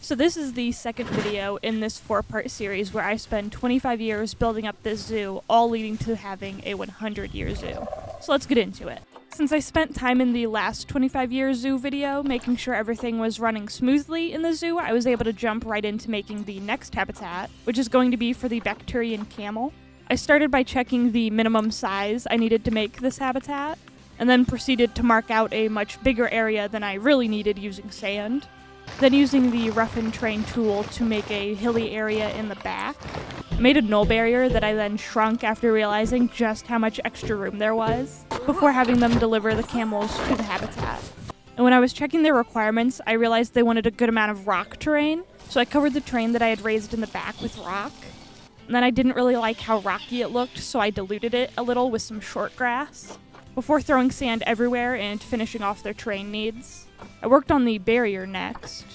So this is the second video in this 4-part series where I spend 25 years building up this zoo, all leading to having a 100-year zoo. So let's get into it. Since I spent time in the last 25-year zoo video making sure everything was running smoothly in the zoo, I was able to jump right into making the next habitat, which is going to be for the Bactrian camel. I started by checking the minimum size I needed to make this habitat, and then proceeded to mark out a much bigger area than I really needed using sand. Then using the rough and terrain tool to make a hilly area in the back. I made a null barrier that I then shrunk after realizing just how much extra room there was, before having them deliver the camels to the habitat. And when I was checking their requirements, I realized they wanted a good amount of rock terrain, so I covered the terrain that I had raised in the back with rock. And then I didn't really like how rocky it looked, so I diluted it a little with some short grass, before throwing sand everywhere and finishing off their terrain needs. I worked on the barrier next,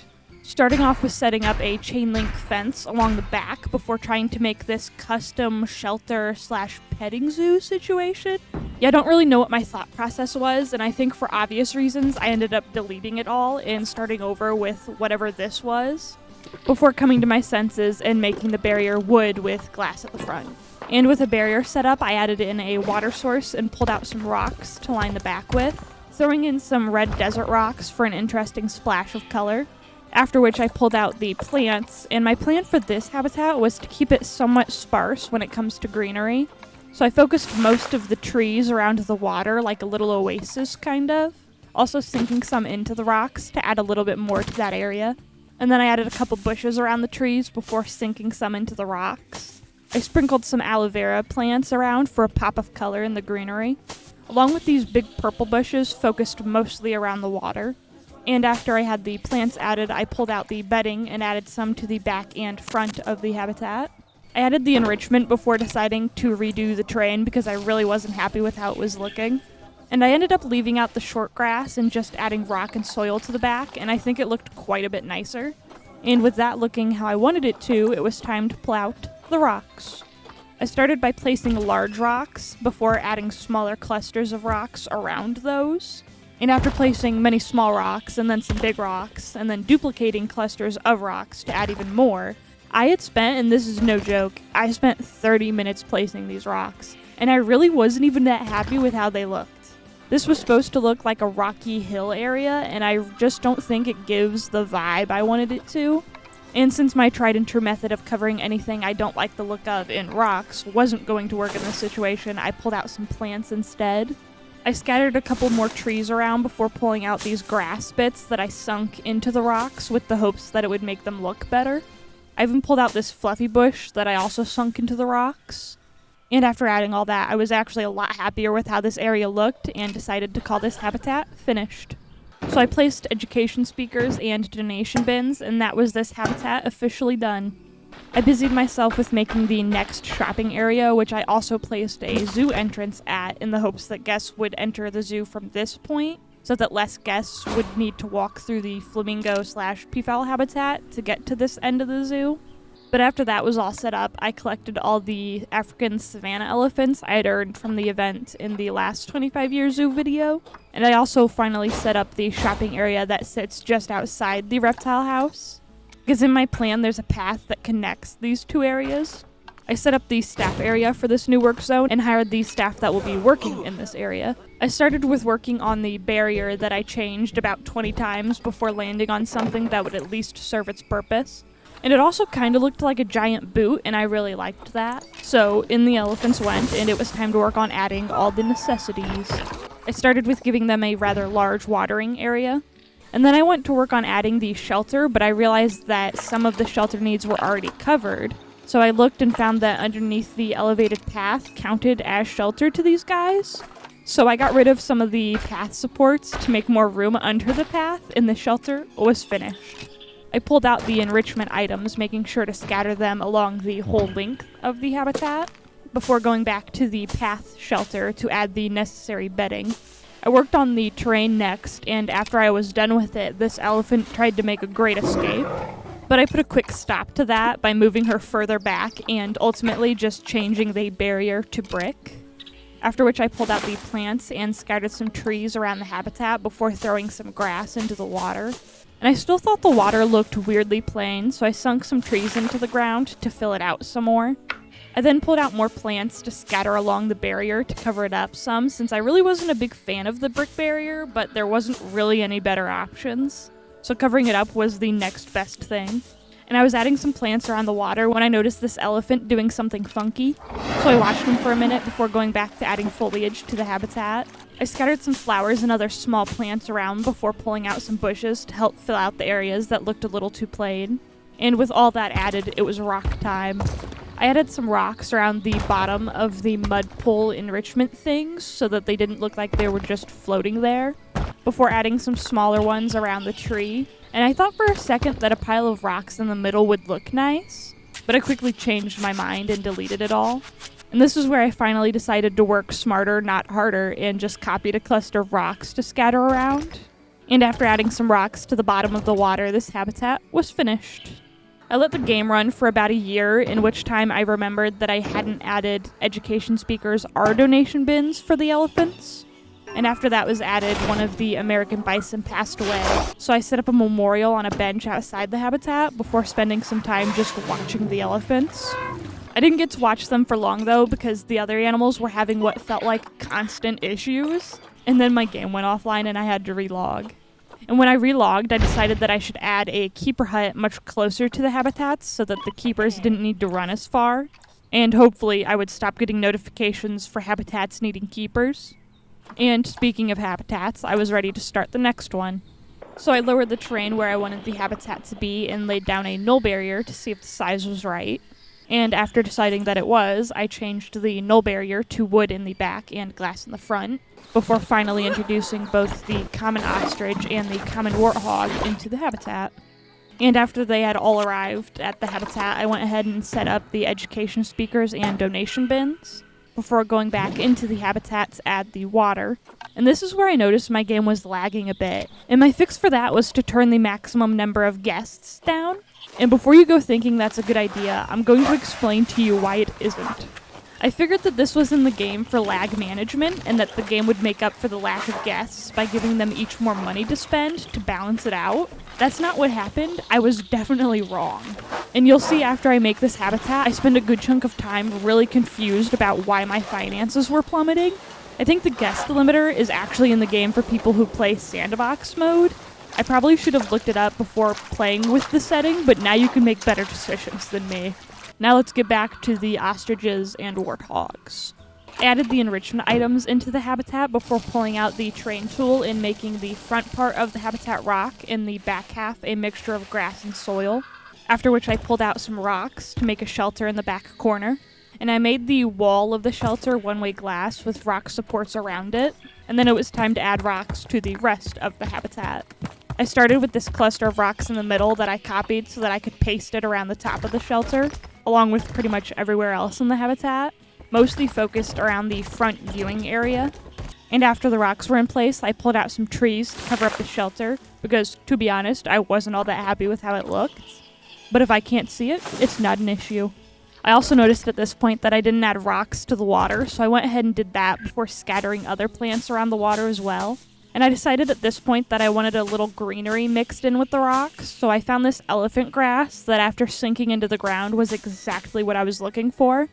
starting off with setting up a chain link fence along the back before trying to make this custom shelter / petting zoo situation. Yeah, I don't really know what my thought process was, and I think for obvious reasons I ended up deleting it all and starting over with whatever this was, before coming to my senses and making the barrier wood with glass at the front. And with a barrier set up, I added in a water source and pulled out some rocks to line the back with, throwing in some red desert rocks for an interesting splash of color, after which I pulled out the plants, and my plan for this habitat was to keep it somewhat sparse when it comes to greenery. So I focused most of the trees around the water like a little oasis kind of, also sinking some into the rocks to add a little bit more to that area. And then I added a couple bushes around the trees before sinking some into the rocks. I sprinkled some aloe vera plants around for a pop of color in the greenery, along with these big purple bushes focused mostly around the water. And after I had the plants added, I pulled out the bedding and added some to the back and front of the habitat. I added the enrichment before deciding to redo the terrain because I really wasn't happy with how it was looking. And I ended up leaving out the short grass and just adding rock and soil to the back, and I think it looked quite a bit nicer. And with that looking how I wanted it to, it was time to pull out the rocks. I started by placing large rocks before adding smaller clusters of rocks around those. And after placing many small rocks and then some big rocks and then duplicating clusters of rocks to add even more, I had spent, and this is no joke, I spent 30 minutes placing these rocks, and I really wasn't even that happy with how they looked. This was supposed to look like a rocky hill area, and I just don't think it gives the vibe I wanted it to. And since my tried and true method of covering anything I don't like the look of in rocks wasn't going to work in this situation, I pulled out some plants instead. I scattered a couple more trees around before pulling out these grass bits that I sunk into the rocks with the hopes that it would make them look better. I even pulled out this fluffy bush that I also sunk into the rocks. And after adding all that, I was actually a lot happier with how this area looked and decided to call this habitat finished. So I placed education speakers and donation bins, and that was this habitat officially done. I busied myself with making the next shopping area, which I also placed a zoo entrance at in the hopes that guests would enter the zoo from this point, so that less guests would need to walk through the flamingo / peafowl habitat to get to this end of the zoo. But after that was all set up, I collected all the African savanna elephants I had earned from the event in the last 25-year zoo video, and I also finally set up the shopping area that sits just outside the reptile house. Because in my plan, there's a path that connects these two areas. I set up the staff area for this new work zone and hired the staff that will be working in this area. I started with working on the barrier that I changed about 20 times before landing on something that would at least serve its purpose. And it also kind of looked like a giant boot, and I really liked that. So in the elephants went, and it was time to work on adding all the necessities. I started with giving them a rather large watering area. And then I went to work on adding the shelter, but I realized that some of the shelter needs were already covered. So I looked and found that underneath the elevated path counted as shelter to these guys. So I got rid of some of the path supports to make more room under the path, and the shelter was finished. I pulled out the enrichment items, making sure to scatter them along the whole length of the habitat, before going back to the path shelter to add the necessary bedding. I worked on the terrain next, and after I was done with it, this elephant tried to make a great escape. But I put a quick stop to that by moving her further back and ultimately just changing the barrier to brick. After which I pulled out the plants and scattered some trees around the habitat before throwing some grass into the water. And I still thought the water looked weirdly plain, so I sunk some trees into the ground to fill it out some more. I then pulled out more plants to scatter along the barrier to cover it up some, since I really wasn't a big fan of the brick barrier, but there wasn't really any better options. So covering it up was the next best thing. And I was adding some plants around the water when I noticed this elephant doing something funky. So I watched him for a minute before going back to adding foliage to the habitat. I scattered some flowers and other small plants around before pulling out some bushes to help fill out the areas that looked a little too plain. And with all that added, it was rock time. I added some rocks around the bottom of the mud pool enrichment things so that they didn't look like they were just floating there, before adding some smaller ones around the tree. And I thought for a second that a pile of rocks in the middle would look nice, but I quickly changed my mind and deleted it all. And this is where I finally decided to work smarter, not harder, and just copied a cluster of rocks to scatter around. And after adding some rocks to the bottom of the water, this habitat was finished. I let the game run for about a year, in which time I remembered that I hadn't added education speakers or donation bins for the elephants. And after that was added, one of the American bison passed away, so I set up a memorial on a bench outside the habitat before spending some time just watching the elephants. I didn't get to watch them for long though, because the other animals were having what felt like constant issues, and then my game went offline and I had to relog. And when I relogged, I decided that I should add a keeper hut much closer to the habitats so that the keepers didn't need to run as far, and hopefully I would stop getting notifications for habitats needing keepers. And speaking of habitats, I was ready to start the next one. So I lowered the terrain where I wanted the habitat to be and laid down a null barrier to see if the size was right. And after deciding that it was, I changed the null barrier to wood in the back and glass in the front, before finally introducing both the common ostrich and the common warthog into the habitat. And after they had all arrived at the habitat, I went ahead and set up the education speakers and donation bins, before going back into the habitat to add the water. And this is where I noticed my game was lagging a bit. And my fix for that was to turn the maximum number of guests down. And before you go thinking that's a good idea, I'm going to explain to you why it isn't. I figured that this was in the game for lag management, and that the game would make up for the lack of guests by giving them each more money to spend to balance it out. That's not what happened. I was definitely wrong. And you'll see after I make this habitat, I spend a good chunk of time really confused about why my finances were plummeting. I think the guest limiter is actually in the game for people who play sandbox mode. I probably should have looked it up before playing with the setting, but now you can make better decisions than me. Now let's get back to the ostriches and warthogs. I added the enrichment items into the habitat before pulling out the terrain tool and making the front part of the habitat rock and the back half a mixture of grass and soil. After which I pulled out some rocks to make a shelter in the back corner. And I made the wall of the shelter one-way glass with rock supports around it. And then it was time to add rocks to the rest of the habitat. I started with this cluster of rocks in the middle that I copied so that I could paste it around the top of the shelter, along with pretty much everywhere else in the habitat, mostly focused around the front viewing area. And after the rocks were in place, I pulled out some trees to cover up the shelter, because, to be honest, I wasn't all that happy with how it looked. But if I can't see it, it's not an issue. I also noticed at this point that I didn't add rocks to the water, so I went ahead and did that before scattering other plants around the water as well. And I decided at this point that I wanted a little greenery mixed in with the rocks, so I found this elephant grass that after sinking into the ground was exactly what I was looking for.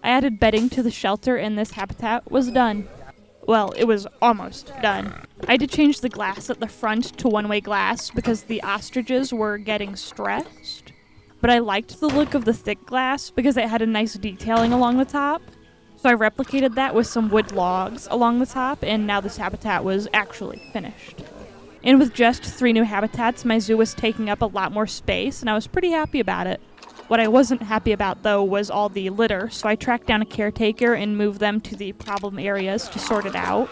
I added bedding to the shelter and this habitat was done. Well, it was almost done. I did change the glass at the front to one-way glass because the ostriches were getting stressed, but I liked the look of the thick glass because it had a nice detailing along the top. So I replicated that with some wood logs along the top, and now this habitat was actually finished. And with just 3 new habitats, my zoo was taking up a lot more space, and I was pretty happy about it. What I wasn't happy about, though, was all the litter, so I tracked down a caretaker and moved them to the problem areas to sort it out.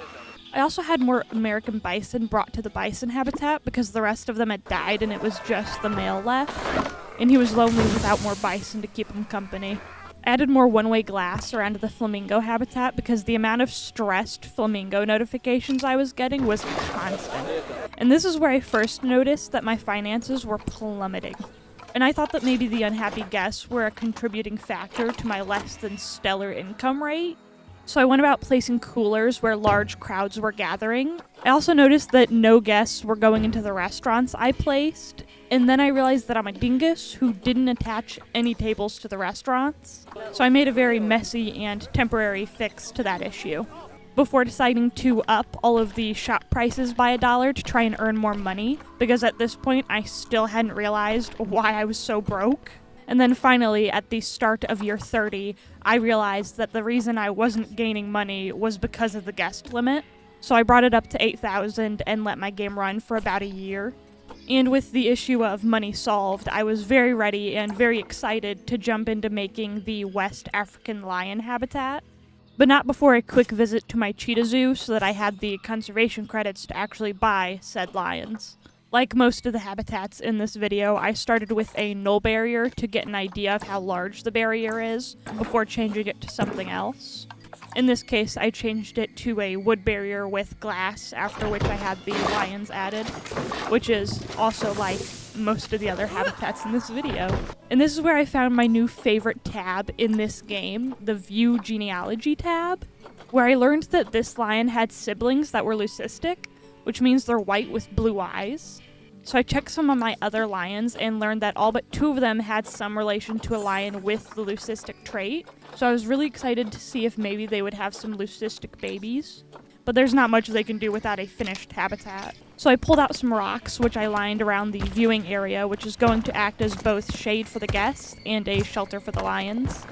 I also had more American bison brought to the bison habitat because the rest of them had died and it was just the male left, and he was lonely without more bison to keep him company. I added more one-way glass around the flamingo habitat because the amount of stressed flamingo notifications I was getting was constant. And this is where I first noticed that my finances were plummeting. And I thought that maybe the unhappy guests were a contributing factor to my less than stellar income rate. So I went about placing coolers where large crowds were gathering. I also noticed that no guests were going into the restaurants I placed, and then I realized that I'm a dingus who didn't attach any tables to the restaurants. So I made a very messy and temporary fix to that issue, before deciding to up all of the shop prices by $1 to try and earn more money, because at this point I still hadn't realized why I was so broke. And then finally, at the start of year 30, I realized that the reason I wasn't gaining money was because of the guest limit. So I brought it up to 8,000 and let my game run for about a year. And with the issue of money solved, I was very ready and very excited to jump into making the West African lion habitat. But not before a quick visit to my cheetah zoo so that I had the conservation credits to actually buy said lions. Like most of the habitats in this video, I started with a null barrier to get an idea of how large the barrier is before changing it to something else. In this case, I changed it to a wood barrier with glass, after which I had the lions added, which is also like most of the other habitats in this video. And this is where I found my new favorite tab in this game, the View Genealogy tab, where I learned that this lion had siblings that were leucistic, which means they're white with blue eyes. So I checked some of my other lions and learned that all but 2 of them had some relation to a lion with the leucistic trait. So I was really excited to see if maybe they would have some leucistic babies. But there's not much they can do without a finished habitat. So I pulled out some rocks, which I lined around the viewing area, which is going to act as both shade for the guests and a shelter for the lions.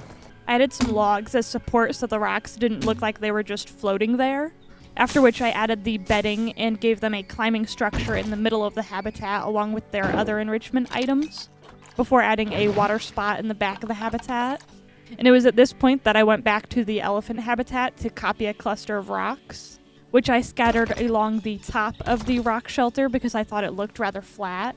I added some logs as support so the rocks didn't look like they were just floating there. After which I added the bedding and gave them a climbing structure in the middle of the habitat along with their other enrichment items, before adding a water spot in the back of the habitat. And it was at this point that I went back to the elephant habitat to copy a cluster of rocks, which I scattered along the top of the rock shelter because I thought it looked rather flat.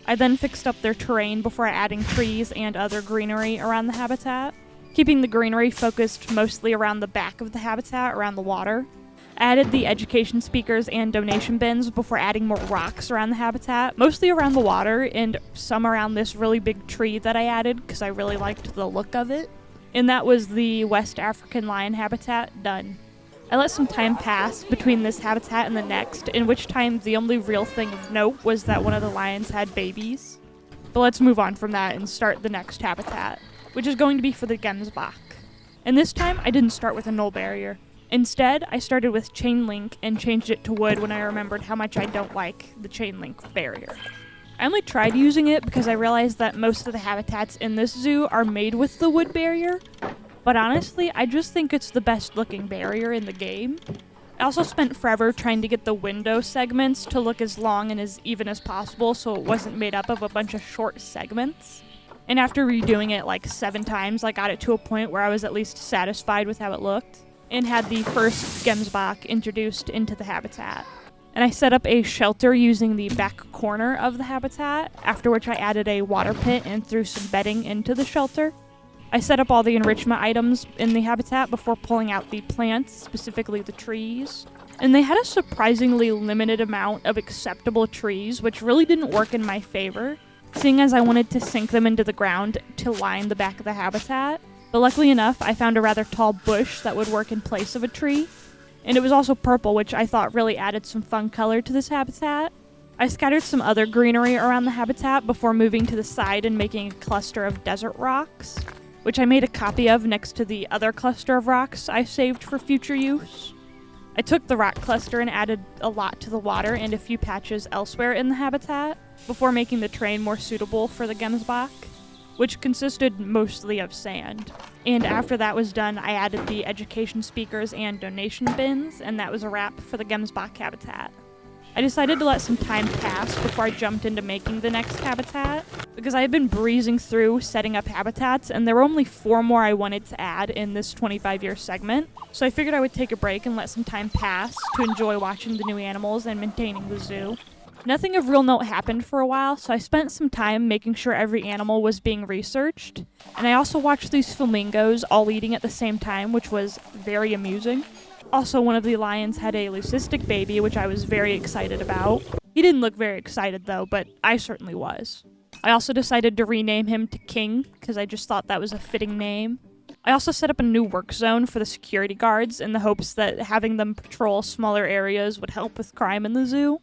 I then fixed up their terrain before adding trees and other greenery around the habitat, keeping the greenery focused mostly around the back of the habitat, around the water. I added the education speakers and donation bins before adding more rocks around the habitat, mostly around the water and some around this really big tree that I added because I really liked the look of it. And that was the West African lion habitat done. I let some time pass between this habitat and the next, in which time the only real thing of note was that one of the lions had babies. But let's move on from that and start the next habitat, which is going to be for the Gemsbach. And this time I didn't start with a null barrier. Instead, I started with chain link and changed it to wood when I remembered how much I don't like the chain link barrier. I only tried using it because I realized that most of the habitats in this zoo are made with the wood barrier, but honestly, I just think it's the best looking barrier in the game. I also spent forever trying to get the window segments to look as long and as even as possible so it wasn't made up of a bunch of short segments. And after redoing it like 7 times, I got it to a point where I was at least satisfied with how it looked, and had the first Gemsbach introduced into the habitat. And I set up a shelter using the back corner of the habitat, after which I added a water pit and threw some bedding into the shelter. I set up all the enrichment items in the habitat before pulling out the plants, specifically the trees. And they had a surprisingly limited amount of acceptable trees, which really didn't work in my favor, seeing as I wanted to sink them into the ground to line the back of the habitat. But luckily enough, I found a rather tall bush that would work in place of a tree. And it was also purple, which I thought really added some fun color to this habitat. I scattered some other greenery around the habitat before moving to the side and making a cluster of desert rocks, which I made a copy of next to the other cluster of rocks I saved for future use. I took the rock cluster and added a lot to the water and a few patches elsewhere in the habitat before making the terrain more suitable for the Gemsbach, which consisted mostly of sand. And after that was done, I added the education speakers and donation bins, and that was a wrap for the Gemsbach habitat. I decided to let some time pass before I jumped into making the next habitat, because I had been breezing through setting up habitats, and there were only 4 more I wanted to add in this 25-year segment, so I figured I would take a break and let some time pass to enjoy watching the new animals and maintaining the zoo. Nothing of real note happened for a while, so I spent some time making sure every animal was being researched, and I also watched these flamingos all eating at the same time, which was very amusing. Also, one of the lions had a leucistic baby, which I was very excited about. He didn't look very excited though, but I certainly was. I also decided to rename him to King, because I just thought that was a fitting name. I also set up a new work zone for the security guards in the hopes that having them patrol smaller areas would help with crime in the zoo.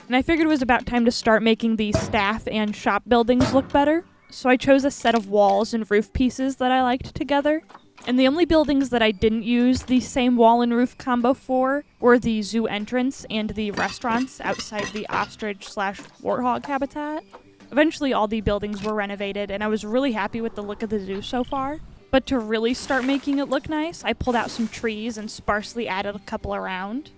And I figured it was about time to start making the staff and shop buildings look better, so I chose a set of walls and roof pieces that I liked together. And the only buildings that I didn't use the same wall and roof combo for were the zoo entrance and the restaurants outside the ostrich/warthog habitat. Eventually all the buildings were renovated, and I was really happy with the look of the zoo so far. But to really start making it look nice, I pulled out some trees and sparsely added a couple around.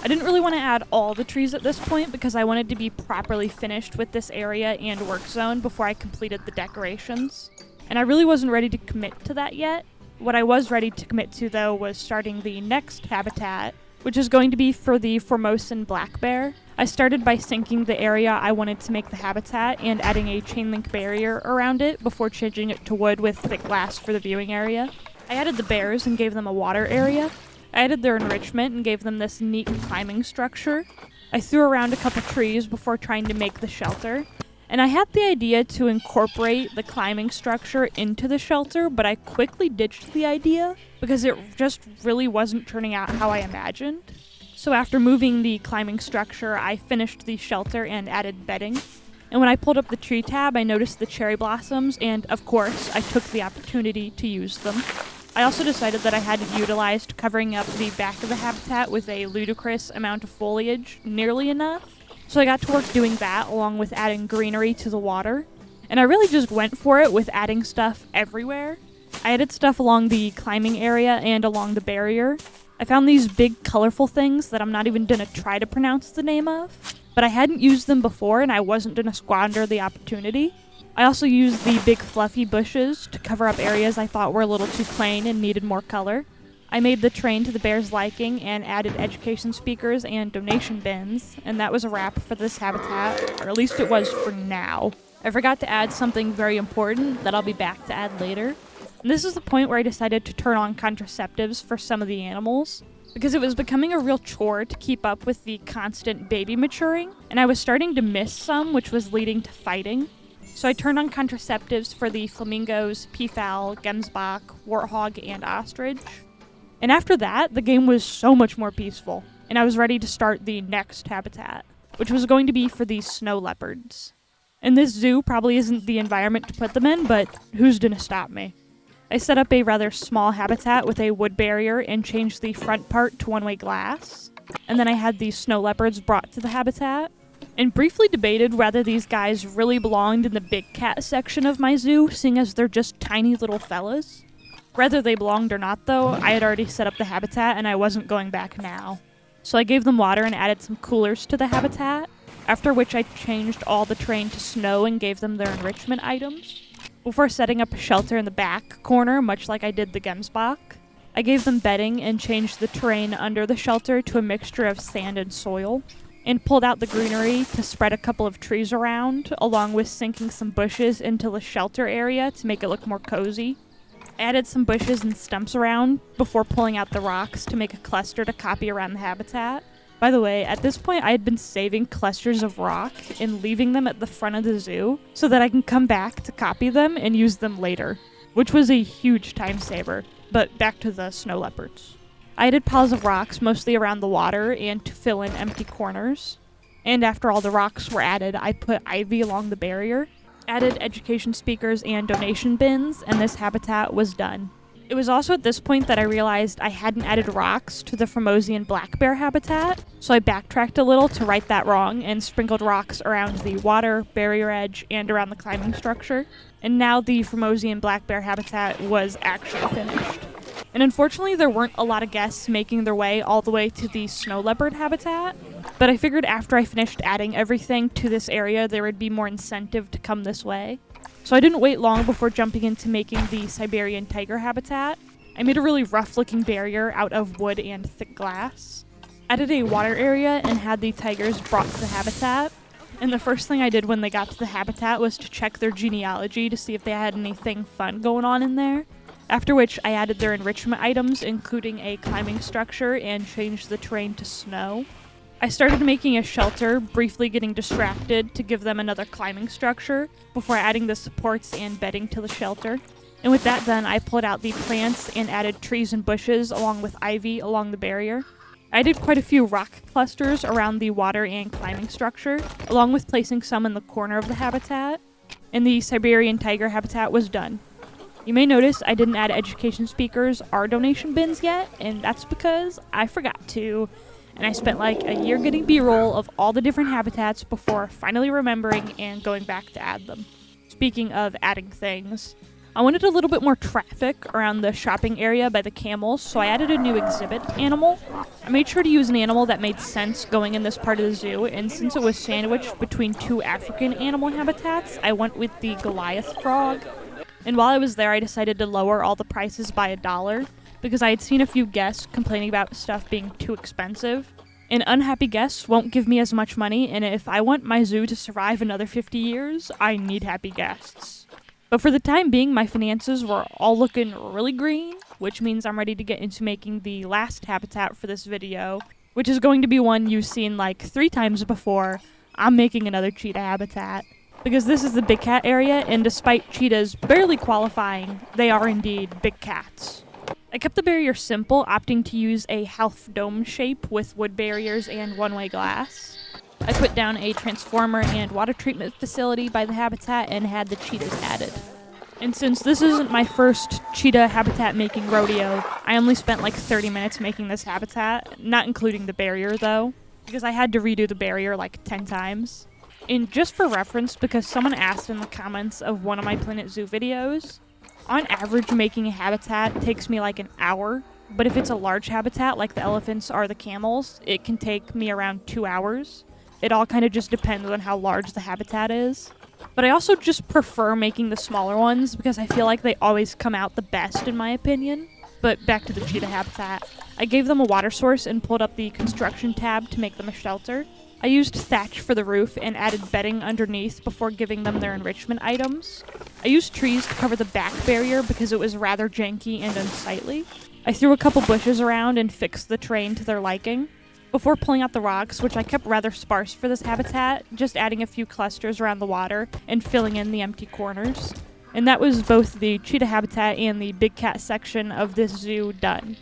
I didn't really want to add all the trees at this point because I wanted to be properly finished with this area and work zone before I completed the decorations. And I really wasn't ready to commit to that yet. What I was ready to commit to, though, was starting the next habitat, which is going to be for the Formosan black bear. I started by sinking the area I wanted to make the habitat and adding a chain link barrier around it before changing it to wood with thick glass for the viewing area. I added the bears and gave them a water area. I added their enrichment and gave them this neat climbing structure. I threw around a couple trees before trying to make the shelter. And I had the idea to incorporate the climbing structure into the shelter, but I quickly ditched the idea because it just really wasn't turning out how I imagined. So after moving the climbing structure, I finished the shelter and added bedding. And when I pulled up the tree tab, I noticed the cherry blossoms, and of course, I took the opportunity to use them. I also decided that I hadn't utilized covering up the back of the habitat with a ludicrous amount of foliage nearly enough. So I got to work doing that along with adding greenery to the water. And I really just went for it with adding stuff everywhere. I added stuff along the climbing area and along the barrier. I found these big colorful things that I'm not even going to try to pronounce the name of. But I hadn't used them before and I wasn't going to squander the opportunity. I also used the big fluffy bushes to cover up areas I thought were a little too plain and needed more color. I made the terrain to the bears' liking and added education speakers and donation bins, and that was a wrap for this habitat, or at least it was for now. I forgot to add something very important that I'll be back to add later. And this is the point where I decided to turn on contraceptives for some of the animals, because it was becoming a real chore to keep up with the constant baby maturing, and I was starting to miss some, which was leading to fighting. So I turned on contraceptives for the flamingos, peafowl, gemsbok, warthog, and ostrich. And after that, the game was so much more peaceful, and I was ready to start the next habitat, which was going to be for the snow leopards. And this zoo probably isn't the environment to put them in, but who's gonna stop me? I set up a rather small habitat with a wood barrier and changed the front part to one-way glass. And then I had the snow leopards brought to the habitat, and briefly debated whether these guys really belonged in the big cat section of my zoo, seeing as they're just tiny little fellas. Whether they belonged or not, though, I had already set up the habitat and I wasn't going back now. So I gave them water and added some coolers to the habitat, after which I changed all the terrain to snow and gave them their enrichment items. Before setting up a shelter in the back corner, much like I did the gemsbok, I gave them bedding and changed the terrain under the shelter to a mixture of sand and soil, and pulled out the greenery to spread a couple of trees around, along with sinking some bushes into the shelter area to make it look more cozy. I added some bushes and stumps around before pulling out the rocks to make a cluster to copy around the habitat. By the way, at this point I had been saving clusters of rock and leaving them at the front of the zoo so that I can come back to copy them and use them later, which was a huge time saver. But back to the snow leopards. I added piles of rocks mostly around the water and to fill in empty corners. And after all the rocks were added, I put ivy along the barrier, added education speakers and donation bins, and this habitat was done. It was also at this point that I realized I hadn't added rocks to the Formosan black bear habitat, so I backtracked a little to right that wrong and sprinkled rocks around the water, barrier edge, and around the climbing structure. And now the Formosan black bear habitat was actually finished. And unfortunately, there weren't a lot of guests making their way all the way to the snow leopard habitat, but I figured after I finished adding everything to this area, there would be more incentive to come this way. So I didn't wait long before jumping into making the Siberian tiger habitat. I made a really rough-looking barrier out of wood and thick glass, added a water area, and had the tigers brought to the habitat. And the first thing I did when they got to the habitat was to check their genealogy to see if they had anything fun going on in there. After which, I added their enrichment items, including a climbing structure, and changed the terrain to snow. I started making a shelter, briefly getting distracted to give them another climbing structure, before adding the supports and bedding to the shelter. And with that done, I pulled out the plants and added trees and bushes along with ivy along the barrier. I did quite a few rock clusters around the water and climbing structure, along with placing some in the corner of the habitat. And the Siberian tiger habitat was done. You may notice I didn't add education speakers or donation bins yet, and that's because I forgot to. And I spent like a year getting B-roll of all the different habitats before finally remembering and going back to add them. Speaking of adding things, I wanted a little bit more traffic around the shopping area by the camels, so I added a new exhibit animal. I made sure to use an animal that made sense going in this part of the zoo, and since it was sandwiched between two African animal habitats, I went with the Goliath frog. And while I was there, I decided to lower all the prices by $1, because I had seen a few guests complaining about stuff being too expensive. And unhappy guests won't give me as much money, and if I want my zoo to survive another 50 years, I need happy guests. But for the time being, my finances were all looking really green, which means I'm ready to get into making the last habitat for this video, which is going to be one you've seen like 3 times before. I'm making another cheetah habitat. Because this is the big cat area, and despite cheetahs barely qualifying, they are indeed big cats. I kept the barrier simple, opting to use a half dome shape with wood barriers and one-way glass. I put down a transformer and water treatment facility by the habitat and had the cheetahs added. And since this isn't my first cheetah habitat making rodeo, I only spent like 30 minutes making this habitat, not including the barrier though, because I had to redo the barrier like 10 times. And just for reference, because someone asked in the comments of one of my Planet Zoo videos, on average making a habitat takes me like an hour, but if it's a large habitat like the elephants or the camels, it can take me around 2 hours. It all kind of just depends on how large the habitat is. But I also just prefer making the smaller ones because I feel like they always come out the best in my opinion. But back to the cheetah habitat. I gave them a water source and pulled up the construction tab to make them a shelter. I used thatch for the roof and added bedding underneath before giving them their enrichment items. I used trees to cover the back barrier because it was rather janky and unsightly. I threw a couple bushes around and fixed the terrain to their liking. Before pulling out the rocks, which I kept rather sparse for this habitat, just adding a few clusters around the water and filling in the empty corners. And that was both the cheetah habitat and the big cat section of this zoo done.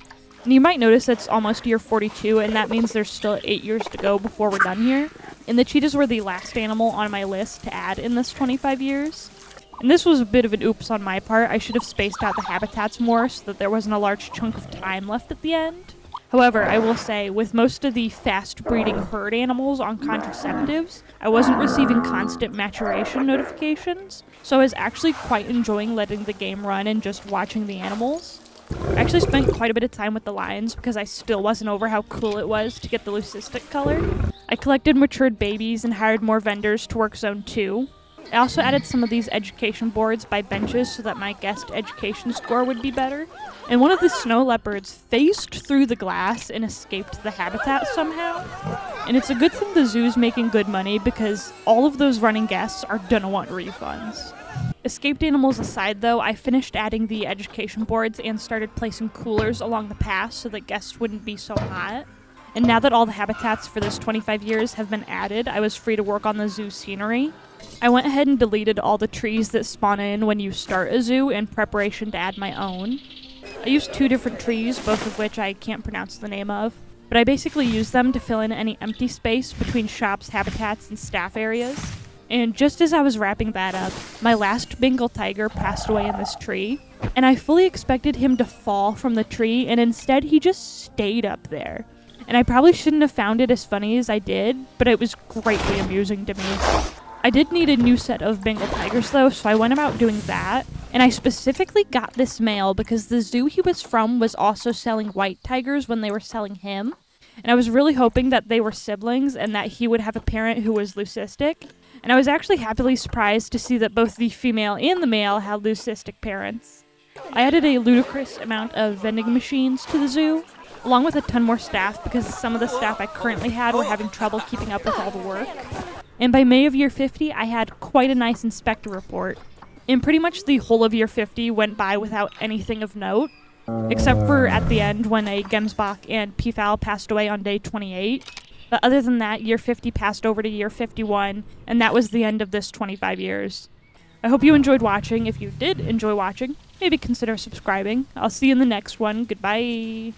And you might notice it's almost year 42, and that means there's still 8 years to go before we're done here. And the cheetahs were the last animal on my list to add in this 25 years. And this was a bit of an oops on my part. I should have spaced out the habitats more so that there wasn't a large chunk of time left at the end. However, I will say, with most of the fast-breeding herd animals on contraceptives, I wasn't receiving constant maturation notifications, so I was actually quite enjoying letting the game run and just watching the animals. I actually spent quite a bit of time with the lions because I still wasn't over how cool it was to get the leucistic color. I collected matured babies and hired more vendors to work Zone 2. I also added some of these education boards by benches so that my guest education score would be better. And one of the snow leopards phased through the glass and escaped the habitat somehow. And it's a good thing the zoo's making good money because all of those running guests are gonna want refunds. Escaped animals aside though, I finished adding the education boards and started placing coolers along the path so that guests wouldn't be so hot. And now that all the habitats for this 25 years have been added, I was free to work on the zoo scenery. I went ahead and deleted all the trees that spawn in when you start a zoo in preparation to add my own. I used 2 different trees, both of which I can't pronounce the name of, but I basically used them to fill in any empty space between shops, habitats, and staff areas. And just as I was wrapping that up, my last Bengal tiger passed away in this tree, and I fully expected him to fall from the tree, and instead he just stayed up there. And I probably shouldn't have found it as funny as I did, but it was greatly amusing to me. I did need a new set of Bengal tigers though, so I went about doing that, and I specifically got this male because the zoo he was from was also selling white tigers when they were selling him, and I was really hoping that they were siblings and that he would have a parent who was leucistic, and I was actually happily surprised to see that both the female and the male had leucistic parents. I added a ludicrous amount of vending machines to the zoo, along with a ton more staff because some of the staff I currently had were having trouble keeping up with all the work. And by May of year 50, I had quite a nice inspector report. And pretty much the whole of year 50 went by without anything of note, except for at the end when a Gemsbach and Peafowl passed away on day 28. But other than that, year 50 passed over to year 51, and that was the end of this 25 years. I hope you enjoyed watching. If you did enjoy watching, maybe consider subscribing. I'll see you in the next one. Goodbye.